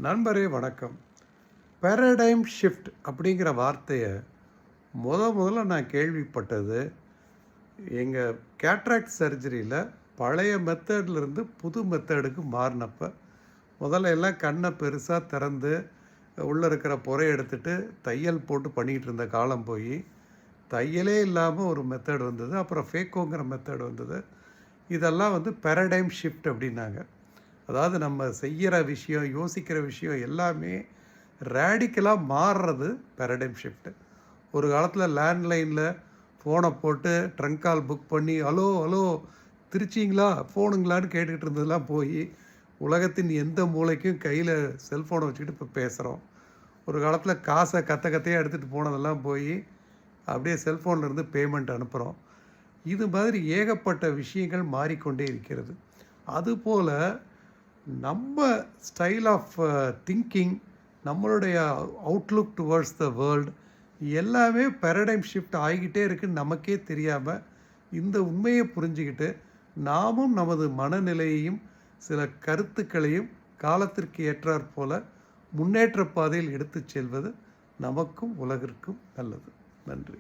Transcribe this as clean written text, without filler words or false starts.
நண்பரே வணக்கம். Paradigm shift அப்படிங்கிற வார்த்தையை முதல்ல நான் கேள்விப்பட்டது எங்கள் கேட்ராக்ட் சர்ஜரியில் பழைய மெத்தட்லேருந்து புது மெத்தடுக்கு மாறினப்ப முதல்ல எல்லாம் கண்ணை பெருசாக திறந்து உள்ளே இருக்கிற புரை எடுத்துட்டு தையல் போட்டு பண்ணிக்கிட்டு இருந்த காலம் போய் தையலே இல்லாமல் ஒரு மெத்தட் வந்தது. அப்புறம் ஃபேக்கோங்கிற மெத்தட் வந்தது. இதெல்லாம் பேரடைம் ஷிஃப்ட் அப்படின்னாங்க. அதாவது நம்ம செய்கிற விஷயம், யோசிக்கிற விஷயம் எல்லாமே ரேடிக்கலாக மாறுறது பேரடைம் ஷிஃப்ட்டு. ஒரு காலத்தில் லேண்ட்லைனில் ஃபோனை போட்டு ட்ரங்க் கால் புக் பண்ணி ஹலோ ஹலோ திருச்சிங்களா ஃபோனுங்களான்னு கேட்டுக்கிட்டு இருந்ததெல்லாம் போய் உலகத்தின் எந்த மூலைக்கும் கையில் செல்ஃபோனை வச்சுக்கிட்டு இப்போ பேசுகிறோம். ஒரு காலத்தில் காசை கத்தையாக எடுத்துகிட்டு போனதெல்லாம் போய் அப்படியே செல்ஃபோன்லேருந்து பேமெண்ட் அனுப்புகிறோம். இது மாதிரி ஏகப்பட்ட விஷயங்கள் மாறிக்கொண்டே இருக்கிறது. அதுபோல் நம்ம ஸ்டைல் ஆஃப் திங்கிங், நம்மளுடைய அவுட்லுக் டுவர்ட்ஸ் த வேர்ல்டு எல்லாமே பேரடைம் ஷிஃப்ட் ஆகிக்கிட்டே இருக்குன்னு நமக்கே தெரியாமல் இந்த உண்மையை புரிஞ்சுக்கிட்டு நாமும் நமது மனநிலையையும் சில கருத்துக்களையும் காலத்திற்கு ஏற்றாற் போல முன்னேற்ற பாதையில் எடுத்து செல்வது நமக்கும் உலகிற்கும் நல்லது. நன்றி.